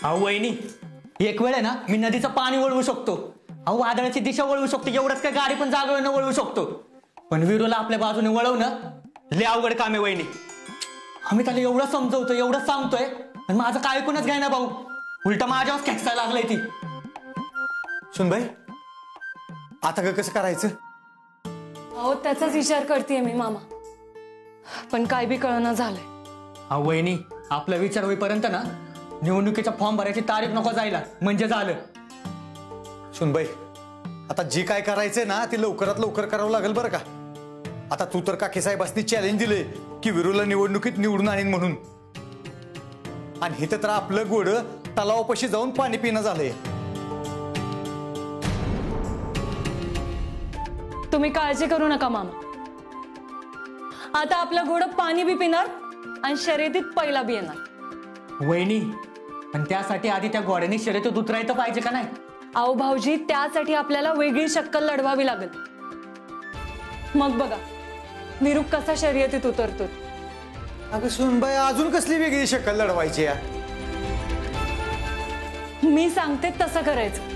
अहो वहिनी, एक वेळ आहे ना मी नदीचं पाणी वळवू शकतो, अहो वादळाची दिशा वळवू शकतो, एवढंच काय गाडी पण जागेवर वळवू शकतो. पण विरूला आपल्या बाजूने वळवणं लय अवघड काम आहे वहिनी. आम्ही त्याला एवढं समजवतोय, एवढं सांगतोय, आणि माझं काय ऐकूनच घ्याय ना भाऊ, उलट माझ्यावर खेचायला लागलंय ती. सुनबाई, आता कसं करायचं? अहो त्याचाच विचार करतेय मी मामा, पण काय बी कळना झालंय. अहो वहिनी, आपला विचार होईपर्यंत ना निवडणुकीचा फॉर्म भरायची तारीख नको जायला, म्हणजे झालं. सुनबाई, आता जी काय करायचंय ना ती लवकरात लवकर करावं लागेल बरं का. आता तू तर काकी साहेबांनी चॅलेंज दिले की विरूला निवडणुकीत निवडून आणीन म्हणून, आणि इथं तर आपलं गोड तलावापाशी जाऊन पाणी पिणं झालंय. तुम्ही काळजी करू नका मामा, आता आपलं घोडं पाणी बी पिणार आणि शर्यतीत पहिला बी येणार. वहिनी, पण त्यासाठी आधी त्या घोड्याने शर्यतीत उतरायचं पाहिजे का नाही? अहो भाऊजी, त्यासाठी आपल्याला वेगळी शक्कल लढवावी लागेल. मग बघा विरू कसा शर्यतीत उतरतो. अगं सुनबाई, अजून कसली वेगळी शक्कल लढवायची? मी सांगते तसं करायचं.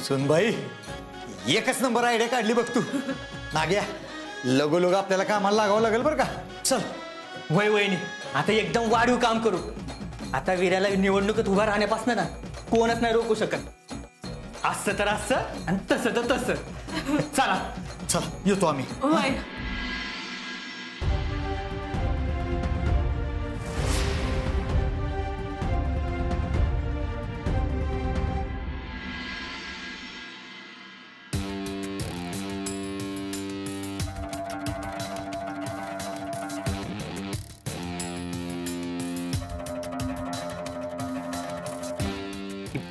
सुनबाई, एकच नंबर आयडिया काढली बघ तू. नाग्या, लगोलग आपल्याला कामाला लागावं लागेल बरं का. चल. वय वहिनी, आता एकदम वाढीव काम करू. आता वीराला निवडणुकीत उभा राहण्यापासून ना कोणच नाही रोखू शकत. असं तर असं आणि तसं तर तसं. चला चला, येतो आम्ही.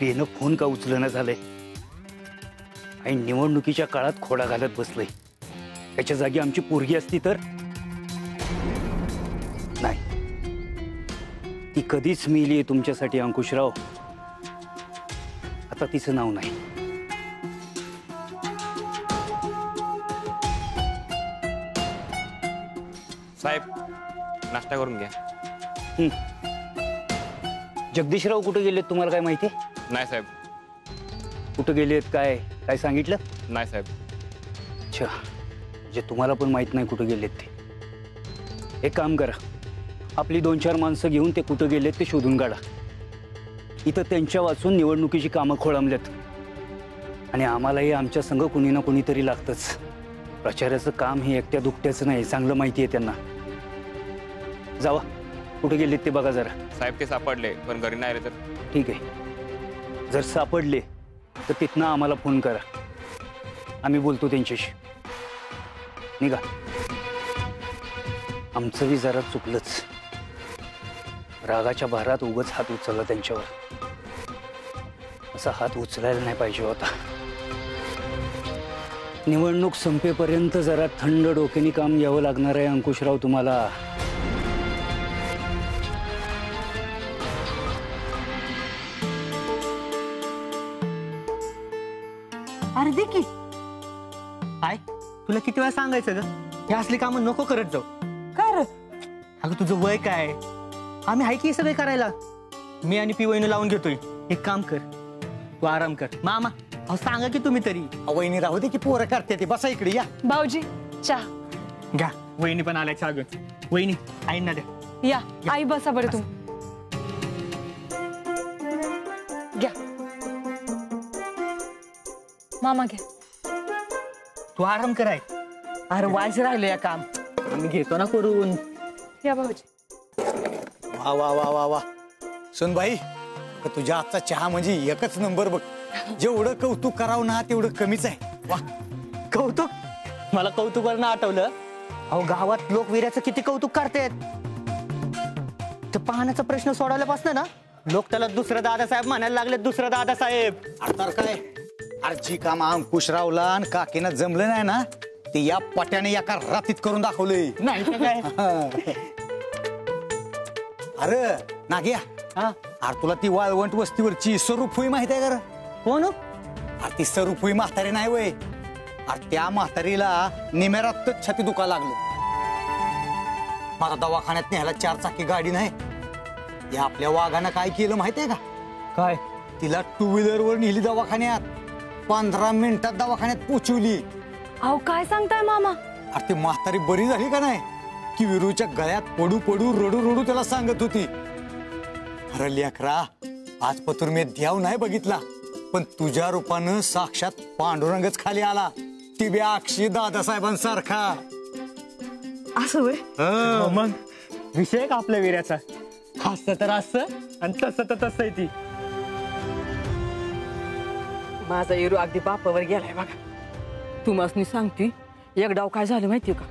बेनं फोन का उचलणं झालंय आणि निवडणुकीच्या काळात खोडा घालत बसलंय. त्याच्या जागी आमची पोरगी असती तर नाही. ती कधीच मेली तुमच्यासाठी अंकुशराव. आता तिचं नाव नाही. साहेब, नाश्ता करून घ्या. जगदीशराव कुठे गेलेत तुम्हाला काय माहिती? नाही साहेब. कुठे गेलेत? काय काय सांगितलं? नाही साहेब. अच्छा, म्हणजे तुम्हाला पण माहित नाही कुठे गेलेत ते. एक काम करा, आपली 2-4 माणसं घेऊन ते कुठे गेलेत ते शोधून काढा. इथं त्यांच्या वाचून निवडणुकीची कामं खोळंबल्यात आणि आम्हालाही आमच्या संघ कुणी ना कुणीतरी लागतंच. प्रचाराचं काम हे एकट्या दुकट्याचं नाही, चांगलं माहिती आहे त्यांना. जावा, कुठे गेलेत ते बघा जरा. साहेब ते सापडले, पण घरी नाही आले तर? ठीक आहे, जर सापडले तर तिथनं आम्हाला फोन करा, आम्ही बोलतो त्यांच्याशी. निघा. आमचं बी जरा चुकलंच, रागाच्या भारात उगाच हात उचलला त्यांच्यावर. असा हात उचलायला नाही पाहिजे होता. निवडणूक संपेपर्यंत जरा थंड डोक्याने काम घ्यावं लागणार आहे अंकुशराव तुम्हाला. अरे दे की. काय तुला किती वेळा सांगायचं ग, हे असली कामं नको करत जाऊ. काय रे? अगं तुझं वय काय, आम्ही आहे की सगळे करायला. मी आणि पिवईनं लावून घेतोय. एक काम कर, तू आराम कर. मामा, अहो सांगा की तुम्ही तरी. वहिनी राहू दे की, पोरं करते ते. बसा इकडे या. भाऊजी चहा घ्या. वहिनी पण आल्या चहा घेऊन. वहिनी, आईंना द्या. या. आई बसा बरं तुम्ही. घ्या मामा, घ्या. तू आराम कराय. अरे वायच राहिलं या काम, आम्ही घेतो ना करून. या भाऊजी. वा वा वा वा वा. सुनबाई, तुझ्या आजचा चहा म्हणजे एकच नंबर बघ. जेवढं कौतुक करावं ना तेवढं कमीच आहे. वा. कौतुक? मला कौतुक वरनं आठवलं, अहो गावात लोक वीर्याचं किती कौतुक करतात. तर पाहण्याचा प्रश्न सोडवल्यापासून ना लोक त्याला दुसरं दादासाहेब म्हणायला लागले. दुसरं दादासाहेब. तर काय, अरे जी काम अंकुशरावला आणि काकीनं जमलं नाही ना ते या पट्याने एका रात्रीत करून दाखवलंय. नाही तर काय. अरे नाग्या, अरे तुला ती वाळवंट वस्तीवरची स्वरूपहुई माहिती आहे का रे? कोण हो? अरे ती स्वरूपहुई म्हातारी नाही वय. अरे त्या म्हातारीला निमेरातच छाती दुखा लागलं. मला दवाखान्यात न्यायला 4 चाकी गाडी नाही. या आपल्या वाघानं काय केलं माहितीये का? काय? तिला 2 व्हीलरवर नेली दवाखान्यात. 15 मिनिटात दवाखान्यात पोचवली. अहो काय सांगताय मामा? अरे ती म्हातारी बरी झाली का नाही की विरूच्या गळ्यात पडू पडू रडू रडू त्याला सांगत होती, अरे लेकरा, आज पतूर मी देव नाही बघितला, पण तुझ्या रूपानं साक्षात पांडुरंगच खाली आला. ती बी अक्षी दादासाहेबांसारखा. असं होय? मग विषय का आपल्या वीर्याचा? असं तर असं आणि तसं तर तसं आहे ती. माझा इरू अगदी बापावर गेलाय बघा. तू मसनी सांगती एक डाव काय झालं माहितीये का?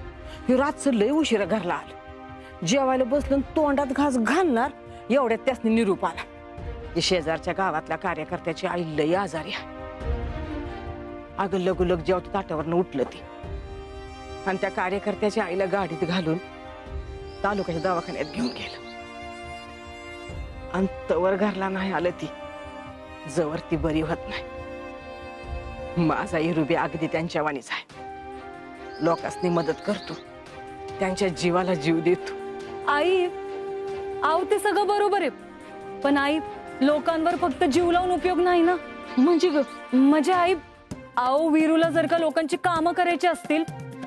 हे रातचं लय उशिरा घरला आलं. जेवायला बसलं तोंडात घास घालणार एवढ्यात त्यासनी निरूप आला. ते शेजारच्या गावातल्या कार्यकर्त्याची आई लय आजारी आहे. अगं लगोलग जेवत ताटावरनं उठलं ती आणि त्या कार्यकर्त्याच्या आईला गाडीत घालून तालुक्याच्या दवाखान्यात घेऊन गेलं. आणि तवर घरला नाही आलं ती जवर ती बरी होत नाही. माझा इरुबी अगदी त्यांच्या वाणीच आहे. लोकांनी मदत करतो, त्यांच्या जीवाला जीव देतो. आई, आव ते सगळं बरोबर आहे, पण आई लोकांवर फक्त जीव लावून उपयोग नाही ना. म्हणजे आई, आहो वीरूला जर का लोकांची कामं करायची असतील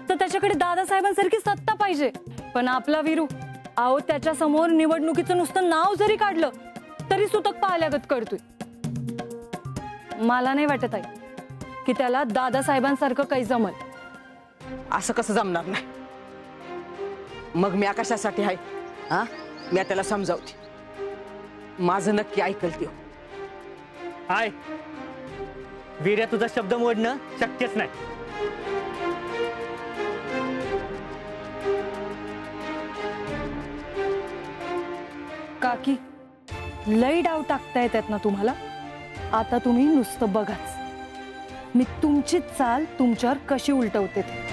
तर त्याच्याकडे दादासाहेबांसारखी सत्ता पाहिजे. पण आपला वीरू, आहो त्याच्या समोर निवडणुकीचं नुसतं नाव जरी काढलं तरी सुतक पाहल्यागत करतोय. मला नाही वाटत आई की त्याला दादासाहेबांसारखं काही जमल. असं कसं जमणार नाही? मग मी कशासाठी आहे? हा, मी त्याला समजावते. माझं नक्की ऐकल त्यो. हाय, वीर्या तुझा शब्द मोडणं शक्यच नाही. काकी, लई डाव टाकता येतात ना तुम्हाला. आता तुम्ही नुसतं बघाच, मी तुमचीच चाल तुमच्यावर कशी उलटवते ते.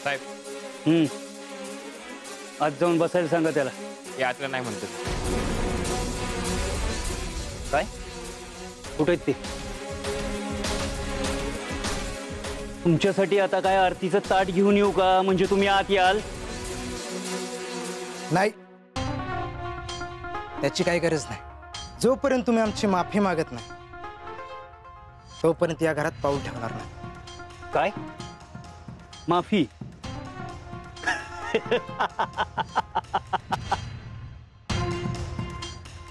साहेब, आज जाऊन बसायला सांगा त्याला. हे आतलं नाही म्हणतो. काय? कुठे आहेत ते? तुमच्यासाठी आता काय आरतीचं ताट घेऊन येऊ का? म्हणजे तुम्ही आत याल? नाही, त्याची काही गरज नाही. जोपर्यंत तुम्ही आमची माफी मागत नाही तोपर्यंत या घरात पाऊल ठेवणार नाही. काय माफी?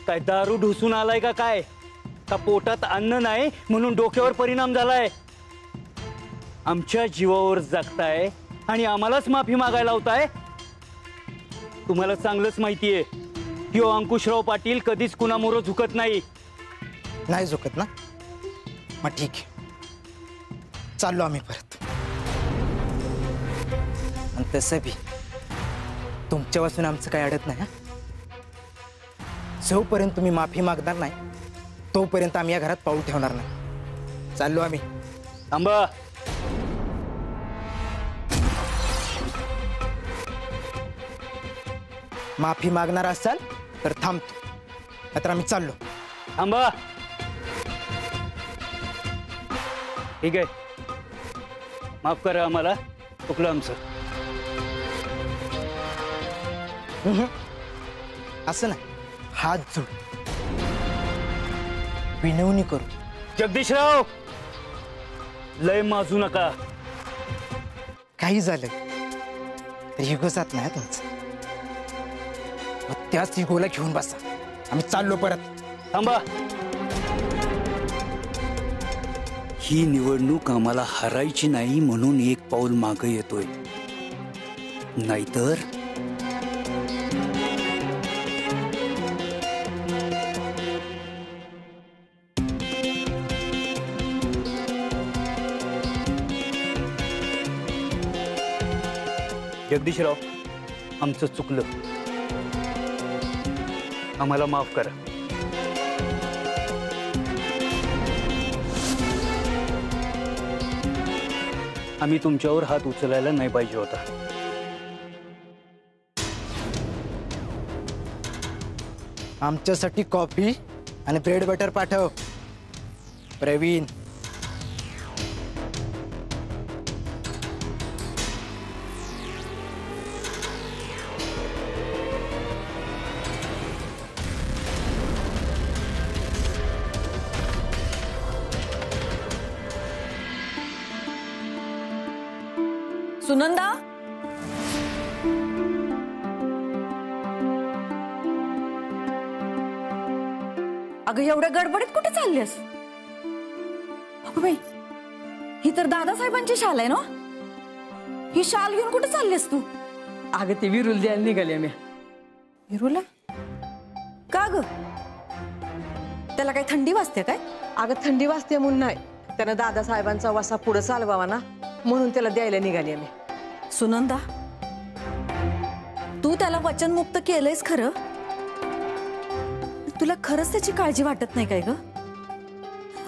काय दारू ढुसून आलाय का काय? का पोटात अन्न नाही म्हणून डोक्यावर परिणाम झालाय? आमच्या जीवावर जगताय आणि आम्हालाच माफी मागायला लावताय. तुम्हाला चांगलंच माहितीये की अंकुशराव पाटील कधीच कुणामोर झुकत नाही. नाही झुकत ना? मग ठीक आहे, चाललो आम्ही परत. आणि तसं बी तुमच्यापासून आमचं काही अडत नाही. जोपर्यंत तुम्ही माफी मागणार नाही तोपर्यंत आम्ही या घरात पाऊल ठेवणार नाही. चाललो आम्ही. थांबा. माफी मागणार असाल तर थांबतो, नाहीतर आम्ही चाललो. थांबा. ठीक आहे, माफ करा आम्हाला, चुकलं आमचं. असं नाही, हात जोड विनवणी करू. जगदीशराव, लय माजू नका. काही झालं तर इगो जात नाही तुमचं. मग त्याच इगोला घेऊन बसा. आम्ही चाललो परत. थांबा. ही निवडणूक आम्हाला हरायची नाही म्हणून एक पाऊल मागे येतोय, नाहीतर जगदीशराव, आमचं चुकलं, आम्हाला माफ करा. आम्ही तुमच्यावर हात उचलायला नाही पाहिजे होता. आमच्यासाठी कॉफी आणि ब्रेड बटर पाठव. प्रवीण. सुनंदा, अगं एवढ्या गडबडीत कुठे चाललीस? अगं बाई, ही तर दादासाहेबांची शाल आहे ना. ही शाल घेऊन कुठे चाललीस तू? अगं ते विरुल द्यायला निघाली आम्ही. विरूला का ग? त्याला काही थंडी वाजते काय? अगं थंडी वाजते म्हणून नाही, त्यानं दादासाहेबांचा वसा पुढे चालवावा ना, म्हणून त्याला द्यायला निघाली आम्ही. सुनंदा, तू त्याला वचनमुक्त केलंयस खरं, तुला खरंच त्याची काळजी वाटत नाही काय ग?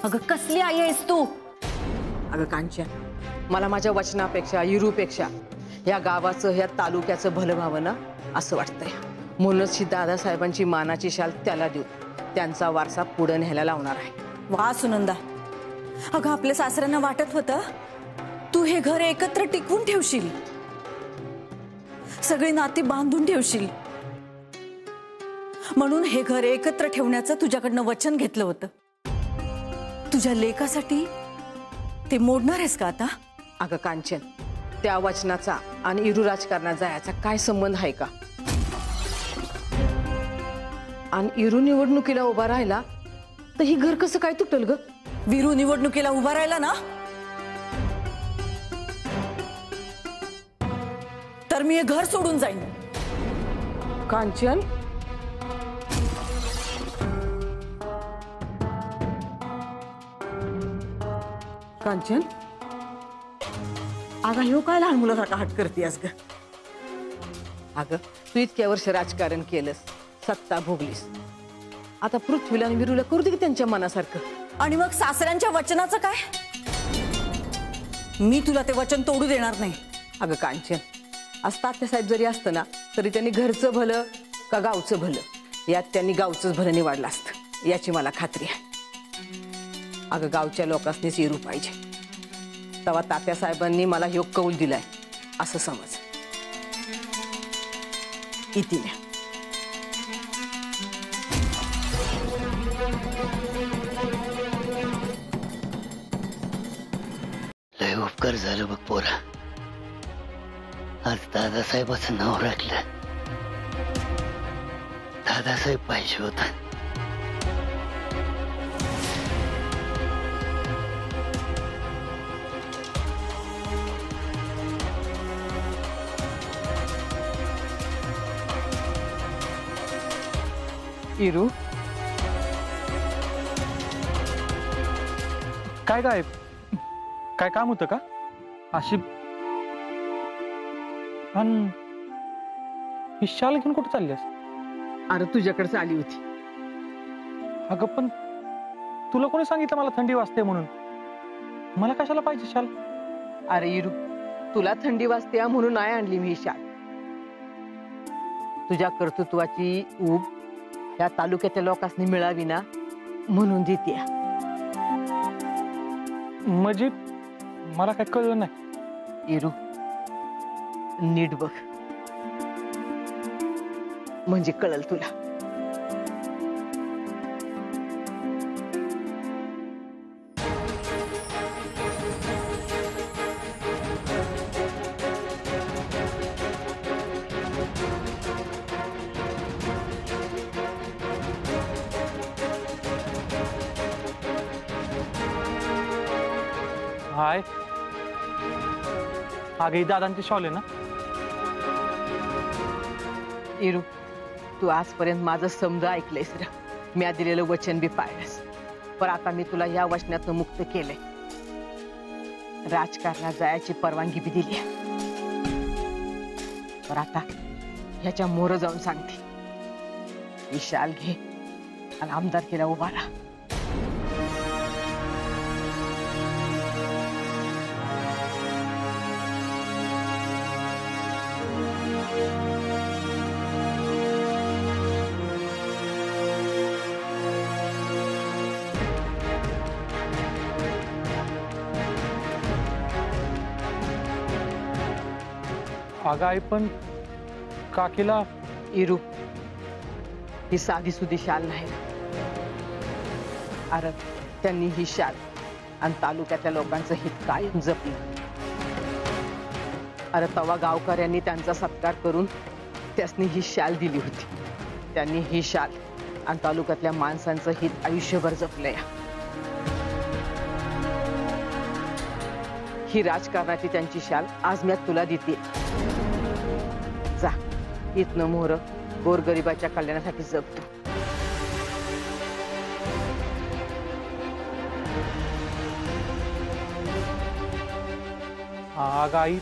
अगं कसली आई आहेस तू? अगं कांच्या, मला माझ्या वचनापेक्षा इरूपेक्षा या गावाचं ह्या तालुक्याचं भलं व्हावं ना असं वाटतंय. म्हणूनच ही दादासाहेबांची मानाची शाल त्याला देऊ, त्यांचा वारसा पुढे न्यायला लावणार आहे. वा सुनंदा, अगं आपल्या सासऱ्यांना वाटत होतं तू हे घर एकत्र टिकवून ठेवशील, सगळी नाती बांधून ठेवशील, म्हणून हे घर एकत्र ठेवण्याचं तुझ्याकडनं वचन घेतलं होतं. तुझ्या लेकासाठी ते मोडणार आहेस का आता? अगं कांचन, त्या वचनाचा आणि इरू राजकारणात जायचा काय संबंध आहे का? आणि इरू निवडणुकीला उभा राहिला तर ही घर कसं काय तुटल ग? वीरू निवडणुकीला उभा राहिला ना तर मी हे घर सोडून जाईन. कांचन, कांचन, अगं ह्यो काय लहान मुलासारखा हट करतेस ग? अगं तू इतक्या वर्ष राजकारण केलंस, सत्ता भोगलीस, आता पृथ्वीला आणि विरूला करू दे की त्यांच्या मनासारखं. आणि मग सासऱ्यांच्या वचनाचं काय? मी तुला ते वचन तोडू देणार नाही. अगं कांचन, आज तात्यासाहेब जरी असतं ना तरी त्यांनी घरचं भलं का गावचं भलं, यात त्यांनी गावचंच भलं निवडलं असतं, याची मला खात्री आहे. अगं गावच्या लोकांनीच इरू पाहिजे, तेव्हा तात्यासाहेबांनी मला ह्यो कौल दिलाय असं समज. इतिने लय उपकार झालं बघ पोरा, आज दादासाहेबाचं नाव राखलं. दादासाहेब पाहिजे होता. इरू, काय काय काय काम होतं का अशी? ही शाल घेऊन कुठे चाललीस? अरे तुझ्याकडेच आली होती. अगं पण तुला कोणी सांगितलं मला थंडी वाजते म्हणून? मला कशाला पाहिजे शाल? अरे इरू, तुला थंडी वाजते म्हणून नाही आणली मी ही शाल. तुझ्या कर्तृत्वाची ऊब या तालुक्याच्या लोकांनी मिळावी ना म्हणून देते. म्हणजे मला काय कळलं नाही. इरू, नीट बघ म्हणजे कळल तुला. हाय, आगे दादांची शॉल आहे ना? इरू, तू आजपर्यंत माझं समज ऐकलंयस रे, मी दिलेलं वचन बी पाळलंस, पण आता मी तुला या वचनातून मुक्त केलंय. राजकारणात जायची परवानगी बी दिली. तर आता ह्याच्या मोर जाऊन सांगते, ही शाल घे आणि आमदार केला उभा राहा. अगं आई पण काकीला इरू, ही साधी सुधी शाल नाही. अरे त्यांनी ही शाल आणि तालुक्यातल्या लोकांचं हित कायम जपलं. अरे तवा गावकऱ्यांनी त्यांचा सत्कार करून त्यासनी ही शाल दिली होती. त्यांनी ही शाल आणि तालुक्यातल्या माणसांचं हित आयुष्यभर जपलंय. ही राजकारणाची त्यांची शाल आज मी तुला देते. जा, इथनं मोहर गोरगरिबाच्या कल्याणासाठी जपतो. अगं आई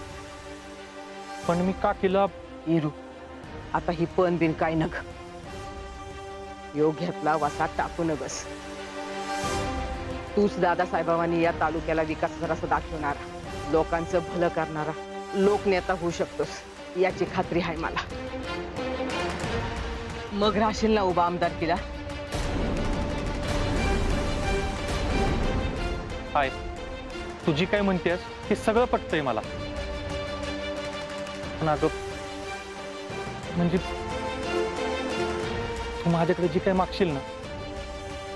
पण मी काकीला इरू, आता ही पण बिन काय नग, योग घेतला वसा टाकू न बस. तूच दादासाहेबांनी या तालुक्याला विकासाचा रस्ता दाखवणारा, लोकांचं भलं करणारा लोकनेता होऊ शकतोस याची खात्री आहे मला. मग राशील ना उभा आमदार केला. हाय, तुझी काय म्हणतेस हे सगळं पटतंय मला. पण अगं म्हणजे तू माझ्याकडे जी काय मागशील ना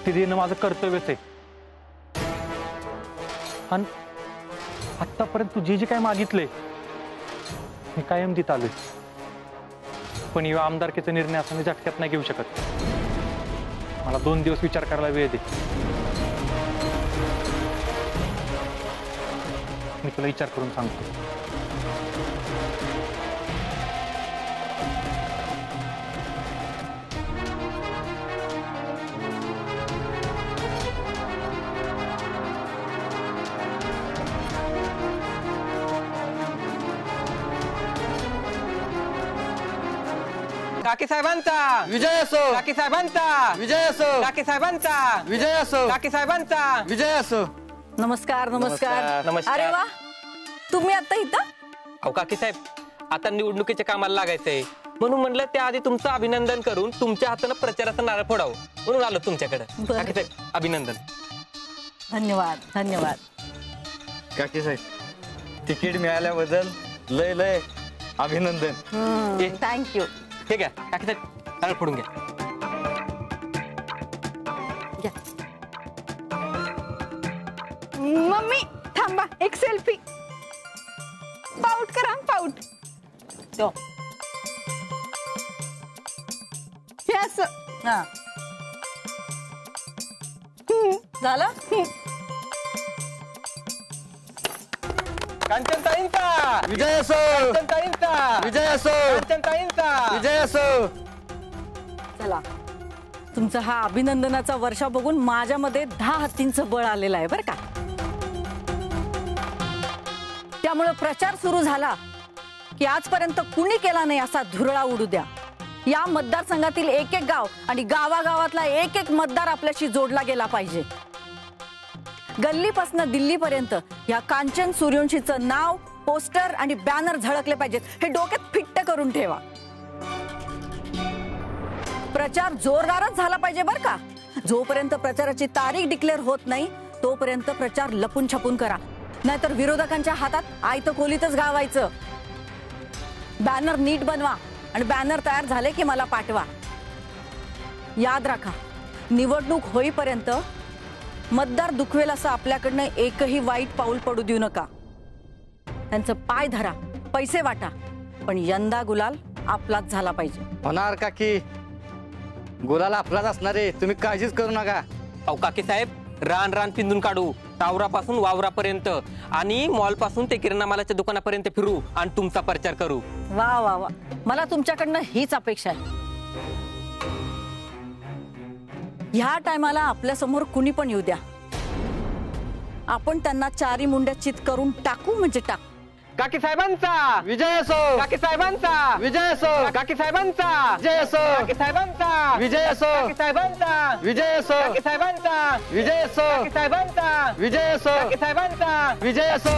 ते देणं माझं कर्तव्यच आहे. आणि आतापर्यंत तू जे काय मागितले मी कायम देत आलोय. पण या आमदारकीचा निर्णय असा मी झटक्यात नाही घेऊ शकत. मला 2 दिवस विचार करायला वेळ दे. मी तुला विचार करून सांगतो. काकी साहेबांचा विजय असो. काकी साहेबांचा विजय असो. काकी साहेबांचा विजय असो. काकी साहेबांचा विजय असो. नमस्कार नमस्कार. नमस्कार. अरे वा, तुम्ही आता इथं? अहो काकी साहेब, आता निवडणुकीच्या कामाला लागायचंय म्हणून म्हणलं त्याआधी तुमचं अभिनंदन करून तुमच्या हातानं प्रचाराचं नारळ फोडावं म्हणून आलो तुमच्याकडे. बरं. काकी साहेब अभिनंदन. धन्यवाद धन्यवाद. काकी साहेब, तिकीट मिळाल्याबद्दल लय लय अभिनंदन. थँक्यू. हे घ्या काकी साहेब, नारळ फोडून घ्या. मम्मी थांबा, एक सेल्फी. पाऊट करा, पाऊट. हे असं. हा झालं. कांचनताईंचा विजय असो. कांचनताईंचा विजय असो. कांचनताईंचा विजय असो. चला, तुमचा हा अभिनंदनाचा वर्षा बघून माझ्यामध्ये 10 हत्तींचं बळ आलेलं आहे बरं का. त्यामुळे प्रचार सुरू झाला की आजपर्यंत कुणी केला नाही असा धुरळा उडू द्या. या मतदारसंघातील एक एक गाव आणि गावागावातला एक एक मतदार आपल्याशी जोडला गेला पाहिजे. गल्लीपासून दिल्लीपर्यंत या कांचन सूर्यवंशीचं नाव, पोस्टर आणि बॅनर झळकले पाहिजेत. हे डोक्यात फिट्ट करून ठेवा. प्रचार जोरदारच झाला पाहिजे बरं का. जोपर्यंत प्रचाराची तारीख डिक्लेअर होत नाही तोपर्यंत प्रचार लपून छपून करा, नाहीतर विरोधकांच्या हातात आयतं खोलीतच गावायचं. बॅनर नीट बनवा आणि बॅनर तयार झाले की मला पाठवा. याद राखा, निवडणूक होईपर्यंत मतदार दुखवेल असं आपल्याकडनं एकही वाईट पाऊल पडू देऊ नका. त्यांचं पाय धरा, पैसे वाटा, पण यंदा गुलाल आपलाच झाला पाहिजे. होणार काकी, गुलाल आपलाच असणार आहे, तुम्ही काळजीच करू नका. अहो काकी साहेब, रान रान पिंजून काढू, टावरापासून वावरापर्यंत आणि मॉल पासून ते किराणा मालाच्या दुकानापर्यंत फिरू आणि तुमचा प्रचार करू. वा वा वा, मला तुमच्याकडनं हीच अपेक्षा आहे. ह्या टायमाला आपल्या समोर कुणी पण येऊ द्या, आपण त्यांना चारी मुंड्या चित करून टाकू म्हणजे टाकू. काकी साहेबांचा विजय असो, काकी साहेबांचा विजय असो, काकी साहेबांचा विजय असो, काकी साहेबांचा विजय असो, काकी साहेबांचा विजय असो, काकी साहेबांचा विजय असो, काकी साहेबांचा विजय असो, काकी साहेबांचा विजय असो.